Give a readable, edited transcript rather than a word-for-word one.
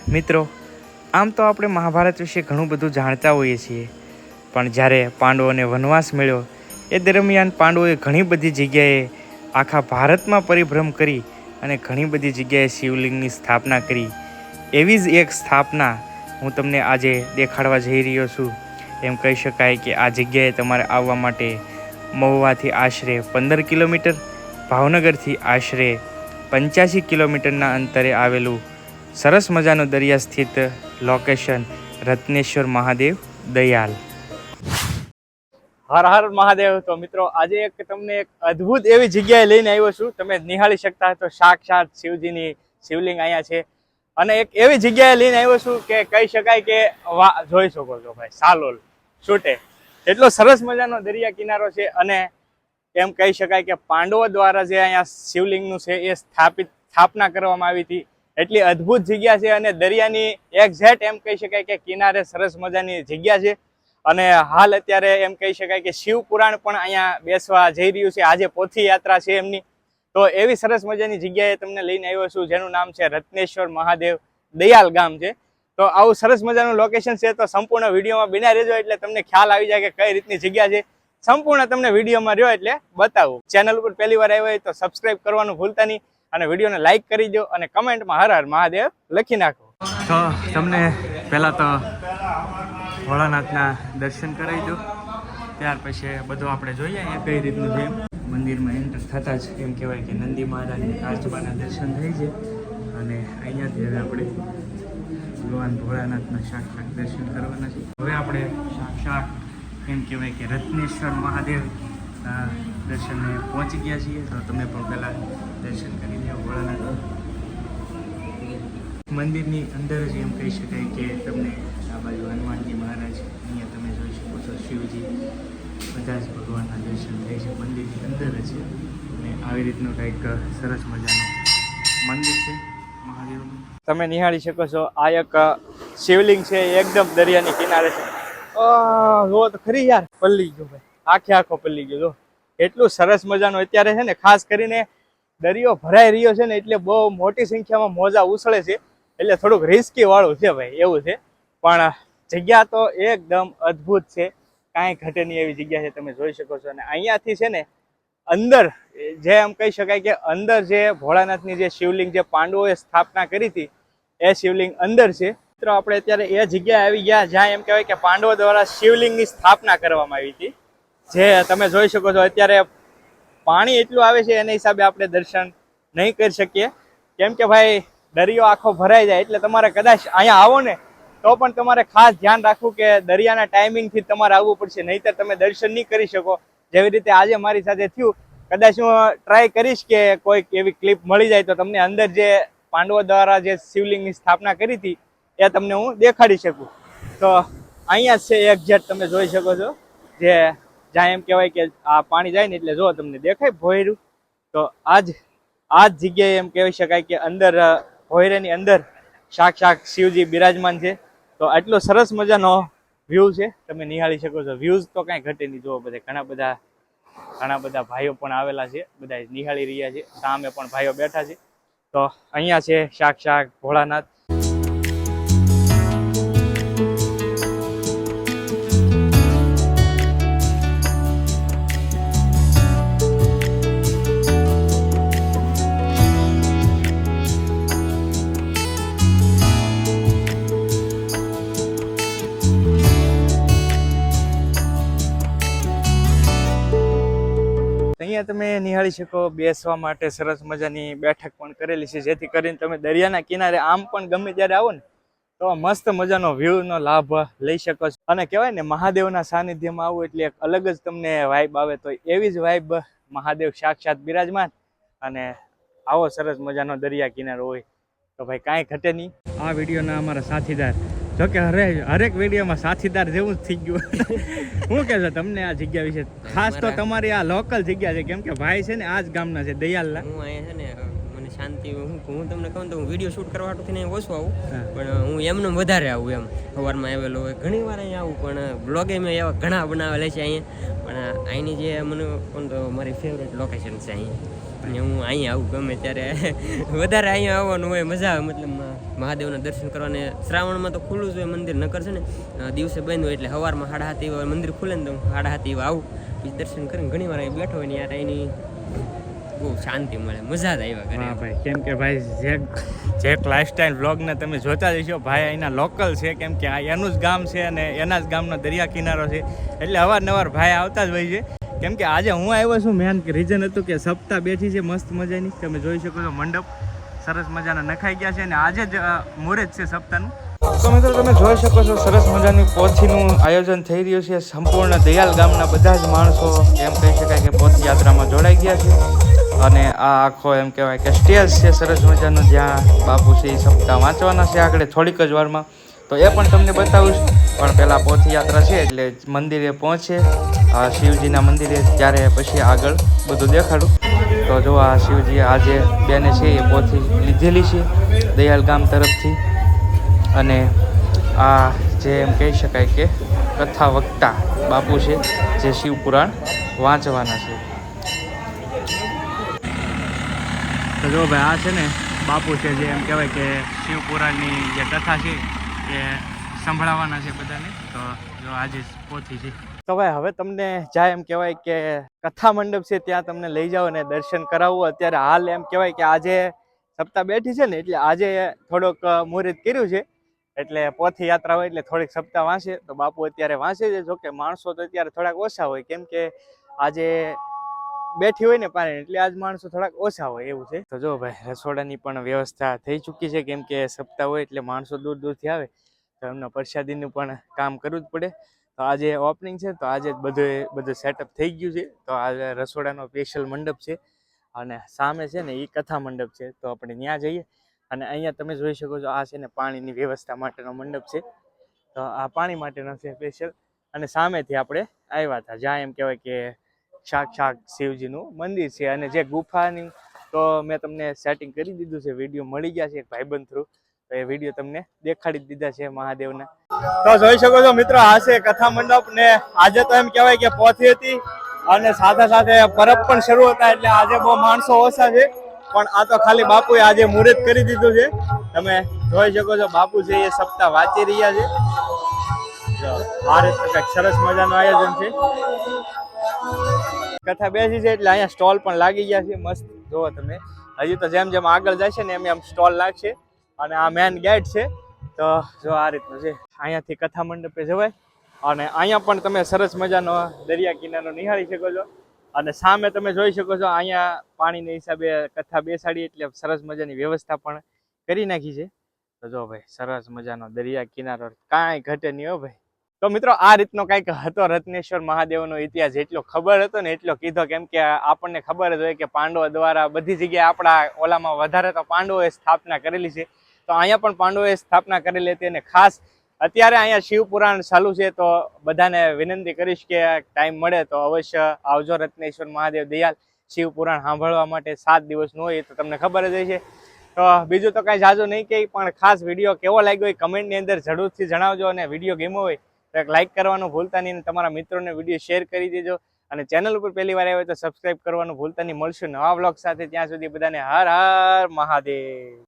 મિત્રો, આમ તો આપણે મહાભારત વિશે ઘણું બધું જાણતા હોઈએ છીએ, પણ જ્યારે પાંડવોને વનવાસ મળ્યો એ દરમિયાન પાંડવોએ ઘણી બધી જગ્યાએ આખા ભારતમાં પરિભ્રમ કરી અને ઘણી બધી જગ્યાએ શિવલિંગની સ્થાપના કરી. એવી જ એક સ્થાપના હું તમને આજે દેખાડવા જઈ રહ્યો છું. એમ કહી શકાય કે આ જગ્યાએ તમારે આવવા માટે મહુવાથી આશરે 15 કિલોમીટર, ભાવનગરથી આશરે 85 કિલોમીટરના અંતરે આવેલું સરસ મજાનું દરિયા સ્થિત લોકેશન રત્નેશ્વર મહાદેવ દયાલ. હર હર મહાદેવ. તો મિત્રો, આજે તમને એક અદ્ભુત એવી જગ્યાએ લઈને આવ્યો છું. તમે નિહાળી શકતા તો સાક્ષાત શિવજીની શિવલિંગ અહીંયા છે. અને એક એવી જગ્યાએ લઈને આવ્યો છું કે કહી શકાય કે જોઈ શકો છો ભાઈ, સાલોલ છૂટે એટલો સરસ મજાનો દરિયા કિનારો છે. અને એમ કહી શકાય કે પાંડવો દ્વારા જે અહીંયા શિવલિંગનું છે એ સ્થાપના કરવામાં આવી હતી. એટલી અદ્ભુત જગ્યા છે અને દરિયાની એક્ઝેક્ટ એમ કહી શકાય કે કિનારે સરસ મજાની જગ્યા છે. અને હાલ અત્યારે એમ કહી શકાય કે શિવ પુરાણ પણ અહીંયા બેસવા જઈ રહ્યું છે. આજે પોથી યાત્રા છે એમની. તો એવી સરસ મજાની જગ્યાએ તમને લઈને આવ્યો છું જેનું નામ છે રત્નેશ્વર મહાદેવ દયાલ ગામ છે. તો આવું સરસ મજાનું લોકેશન છે. તો સંપૂર્ણ વિડીયોમાં બિના રહેજો એટલે તમને ખ્યાલ આવી જાય કે કઈ રીતની જગ્યા છે. સંપૂર્ણ તમને વિડીયોમાં રહ્યો એટલે બતાવું. ચેનલ ઉપર પહેલી વાર આવ્યો હોય તો સબસ્ક્રાઇબ કરવાનું ભૂલતા નહીં અને વિડીયોને લાઇક કરી દો અને કમેન્ટમાં હર હર મહાદેવ લખી નાખો. તો તમને પહેલાં તો ભોળાનાથના દર્શન કરાવી દો, ત્યાર પછી બધું આપણે જોઈએ અહીંયા કઈ રીતનું છે. મંદિરમાં એન્ટર થતાં જ એમ કહેવાય કે નંદી મહારાજની કાચબાના દર્શન થઈ છે. અને અહીંયાથી હવે આપણે ભગવાન ભોળાનાથના સાક્ષાત દર્શન કરવાના છે. હવે આપણે સાક્ષાત એમ કહેવાય કે રત્નેશ્વર મહાદેવ દર્શને પહોંચી ગયા છીએ. તો તમે પણ પહેલાં દર્શન કરી લો ભોળાનાથ મંદિરની અંદર જ. એમ કહી શકાય કે તમને આ બાજુ હનુમાનજી મહારાજ, અહીંયા તમે જોઈ શકો છો શિવજી, બધા જ ભગવાનના દર્શન થાય છે મંદિરની અંદર જ. અને આવી રીતનું કંઈક સરસ મજાનું મંદિર છે મહાદેવનું. તમે નિહાળી શકો છો આ એક શિવલિંગ છે, એકદમ દરિયાની કિનારે છે. જો તો ખરી યાર, પલ્લી ગયો ભાઈ, આખો પલ્લી ગયો. જો એટલું સરસ મજાનું અત્યારે છે ને, ખાસ કરીને દરિયો ભરાઈ રહ્યો છે ને એટલે બહુ મોટી સંખ્યામાં મોજા ઉછળે છે. એટલે થોડુંક રિસ્કી વાળું છે ભાઈ, એવું છે. પણ જગ્યા તો એકદમ અદ્ભુત છે, કાંઈ ઘટે નહીં એવી જગ્યા છે. તમે જોઈ શકો છો. અને અહીંયાથી છે ને અંદર જે એમ કહી શકાય કે અંદર જે ભોળાનાથની જે શિવલિંગ જે પાંડવોએ સ્થાપના કરી હતી એ શિવલિંગ અંદર છે. મિત્રો, આપણે અત્યારે એ જગ્યાએ આવી ગયા જ્યાં એમ કહેવાય કે પાંડવો દ્વારા શિવલિંગની સ્થાપના કરવામાં આવી હતી. જે તમે જોઈ શકો છો અત્યારે પાણી એટલું આવે છે એના હિસાબે આપણે દર્શન નહીં કરી શકીએ, કેમ કે ભાઈ દરિયો આખો ભરાઈ જાય. એટલે તમારે કદાચ અહીંયા આવો ને તો પણ તમારે ખાસ ધ્યાન રાખવું કે દરિયાના ટાઈમિંગથી તમારે આવવું પડશે, નહીંતર તમે દર્શન નહીં કરી શકો. જેવી રીતે આજે મારી સાથે થયું, કદાચ હું ટ્રાય કરીશ કે કોઈક એવી ક્લિપ મળી જાય તો તમને અંદર જે પાંડવો દ્વારા જે શિવલિંગની સ્થાપના કરી હતી એ તમને હું દેખાડી શકું. તો અહીંયા જ છે એક્ઝેક્ટ, તમે જોઈ શકો છો. જે જ્યાં એમ કહેવાય કે આ પાણી જાય ને એટલે જો તમને દેખાય ભોયરું, તો આ જ જગ્યાએ એમ કહેવાય શકાય કે અંદર ભોયરાની અંદર સાક્ષાત શિવજી બિરાજમાન છે. તો આટલો સરસ મજાનો વ્યૂ છે, તમે નિહાળી શકો છો. વ્યૂઝ તો કાંઈ ઘટે નહીં. જુઓ બધે ઘણા બધા ભાઈઓ પણ આવેલા છે, બધા નિહાળી રહ્યા છે. સામે પણ ભાઈઓ બેઠા છે. તો અહીંયા છે સાક્ષાત ભોળાનાથ. અહીંયા તમે નિહાળી શકો, બેસવા માટે સરસ મજાની બેઠક પણ કરેલી છે, જેથી કરીને તમે દરિયાના કિનારે આમ પણ ગમે ત્યારે આવો ને તો મસ્ત મજાનો વ્યૂનો લાભ લઈ શકો છો. અને કહેવાય ને મહાદેવના સાનિધ્યમાં આવું એટલે એક અલગ જ તમને વાઇબ આવે. તો એવી જ વાઇબ મહાદેવ સાક્ષાત બિરાજમાન અને આવો સરસ મજાનો દરિયા કિનારો હોય તો ભાઈ કાંઈ ઘટે નહીં. આ વિડીયોના અમારા સાથીદાર, જોકે હરેક વિડીયોમાં સાથીદાર જેવું જ થઈ ગયું. શું કહેશો તમને આ જગ્યા વિશે? ખાસ તો તમારી આ લોકલ જગ્યા છે, કેમ કે ભાઈ છે ને આ જ ગામના છે, દયાલના. હું અહીંયા છે ને મને શાંતિ, હું તમને કહું તો હું વિડીયો શૂટ કરવા થઈને ઓછું આવું, પણ હું એમને વધારે આવું. એમ સવારમાં આવેલો હોય ઘણી વાર અહીંયા આવું, પણ બ્લોગે મેં એવા ઘણા બનાવેલા છે અહીંયા. પણ અહીંની જે મને કહું તો મારી ફેવરેટ લોકેશન છે અહીંયા. અને હું અહીંયા આવું ગમે ત્યારે વધારે અહીંયા આવવાનું હોય, મજા આવે. મતલબ મહાદેવના દર્શન કરવાને શ્રાવણમાં તો ખુલ્લું જ હોય મંદિર, નકર છે ને દિવસે બંધ હોય. એટલે સવારમાં 7:30 મંદિર ખુલે ને તો 7:30 આવું, પછી દર્શન કરીને ઘણી વાર અહીં બેઠો હોય ને યાર એની બહુ શાંતિ મળે, મજા જ આવ્યા કરે. હા ભાઈ, કેમ કે ભાઈ જે લાઇફસ્ટાઈલ વ્લોગને તમે જોતા જશો, ભાઈ અહીંના લોકલ છે, કેમ કે આ એનું જ ગામ છે અને એના જ ગામનો દરિયા કિનારો છે, એટલે અવારનવાર ભાઈ આવતા જ હોય છે. કેમ કે આજે હું આવ્યો છું, મેન રીઝન હતું કે સપ્તાહ બેઠી છે મસ્ત મજાની, તમે જોઈ શકો છો મંડપ સરસ મજાના નખાઈ ગયા છે અને આજે જ મુહૂર્ત છે સપ્તાહનું. તો મિત્રો તમે જોઈ શકો છો સરસ મજાની પોથીનું આયોજન થઈ રહ્યું છે. સંપૂર્ણ દયાલ ગામના બધા જ માણસો એમ કહી શકાય કે પોથી યાત્રામાં જોડાઈ ગયા છે અને આ આખો એમ કહેવાય કે સ્ટેજ છે સરસ મજાનો, જ્યાં બાપુ છે એ સપ્તાહ વાંચવાના છે આગળ થોડીક જ વારમાં, તો એ પણ તમને બતાવું. પણ પહેલાં પોથી યાત્રા છે એટલે મંદિરે પહોંચે શિવજીના મંદિરે, ત્યારે પછી આગળ બધું દેખાડું. તો જો આ શિવજી આજે બેને છે એ પોથી લીધેલી છે દયાલ ગામ તરફથી, અને આ જે એમ કહી શકાય કે કથા વક્તા બાપુ છે જે શિવ પુરાણ વાંચવાના છે. તો જો ભાઈ આ છે ને બાપુ છે જે એમ કહેવાય કે શિવ પુરાણની જે કથા છે એ સંભળાવવાના છે બધાને. તો જો આજે પોથી છે. તો ભાઈ હવે તમને જ્યાં એમ કહેવાય કે કથા મંડપ છે ત્યાં તમને લઈ જાઓ અને દર્શન કરાવવું. અત્યારે હાલ એમ કહેવાય કે આજે સપ્તાહ બેઠી છે ને એટલે આજે થોડોક મુહૂર્ત કર્યું છે, એટલે પોથી યાત્રા હોય એટલે થોડીક સપ્તાહ વાંચે. તો બાપુ અત્યારે વાંચે છે, જોકે માણસો તો અત્યારે થોડાક ઓછા હોય, કેમ કે આજે બેઠી હોય ને પાણી, એટલે આજ માણસો થોડાક ઓછા હોય એવું છે. તો જો ભાઈ રસોડાની પણ વ્યવસ્થા થઈ ચૂકી છે, કેમ કે સપ્તાહ હોય એટલે માણસો દૂર દૂરથી આવે તો એમના પ્રસાદીનું પણ કામ કરવું જ પડે. તો આજે ઓપનિંગ છે, તો આજે બધું સેટઅપ થઈ ગયું છે. તો આજે રસોડાનો સ્પેશિયલ મંડપ છે અને સામે છે ને એ કથા મંડપ છે, તો આપણે ત્યાં જઈએ. અને અહીંયા તમે જોઈ શકો છો આ છે ને પાણીની વ્યવસ્થા માટેનો મંડપ છે, તો આ પાણી માટેનો છે સ્પેશિયલ. અને સામેથી આપણે આવ્યા હતા જ્યાં એમ કહેવાય કે સાક્ષાત શિવજીનું મંદિર છે, અને જે ગુફાની તો મેં તમને સેટિંગ કરી દીધું છે, વિડીયો મળી ગયા છે એક ભાઈબંધ થ્રુ, તો એ વિડીયો તમને દેખાડી દીધા છે મહાદેવના. તો જોઈ શકો છો મિત્રો આ છે કથા મંડપ, ને આજે તો એમ કહેવાય કે પોથી હતી અને સાથે સાથે પરબ પણ શરૂ હતા, એટલે આજે બહુ માણસો ઓછા છે. પણ આ તો ખાલી બાપુએ આજે મુહૂર્ત કરી દીધું છે. તમે જોઈ શકો છો બાપુ છે એ સપ્તાહ વાંચી રહ્યા છે. આ રીતે કંઈક સરસ મજાનું આયોજન છે. કથા બેસી છે એટલે અહીંયા સ્ટોલ પણ લાગી ગયા છે મસ્ત. જુઓ તમે, હજી તો જેમ જેમ આગળ જાય છે ને એમ એમ સ્ટોલ લાગશે. અને આ મેન ગેટ છે, તો જો આ રીતનું છે. અહીંયાથી કથા મંડપે જવાય અને અહીંયા પણ તમે સરસ મજાનો દરિયા કિનારો નિહાળી શકો છો. અને સામે તમે જોઈ શકો છો અહીંયા પાણીના હિસાબે કથા બેસાડી, એટલે સરસ મજાની વ્યવસ્થા પણ કરી નાખી છે. તો જો ભાઈ સરસ મજાનો દરિયા કિનારો, કાંઈ ઘટે નહીં હો ભાઈ. તો મિત્રો આ રીતનો કંઈક હતો રત્નેશ્વર મહાદેવનો ઇતિહાસ. જેટલો ખબર હતો ને એટલો કીધો, કેમ કે આપણને ખબર જ હોય કે પાંડવો દ્વારા બધી જગ્યાએ આપણા ઓલામાં વધારે તો પાંડવોએ સ્થાપના કરેલી છે. તો અહીંયા પણ પાંડવોએ સ્થાપના કરેલી હતી, અને ખાસ અત્યારે અહીંયા શિવ પુરાણ ચાલુ છે. તો બધાને વિનંતી કરીશ કે ટાઈમ મળે તો અવશ્ય આવજો રત્નેશ્વર મહાદેવ દયાલ શિવ પુરાણ સાંભળવા માટે. 7 દિવસનું હોય તો તમને ખબર જ હશે. તો બીજું તો કાંઈ જાજુ નહીં કહે, પણ ખાસ વિડીયો કેવો લાગ્યો એ કમેન્ટની અંદર જરૂરથી જણાવજો. અને વિડીયો ગમ્યો હોય તો એક લાઇક કરવાનું ભૂલતા નહીં, અને તમારા મિત્રોને વિડીયો શેર કરી દેજો. અને ચેનલ ઉપર પહેલી વાર આવ્યો તો સબસ્ક્રાઇબ કરવાનું ભૂલતા નહીં. મળશું નવા વ્લોગ સાથે, ત્યાં સુધી બધાને હર હર મહાદેવ.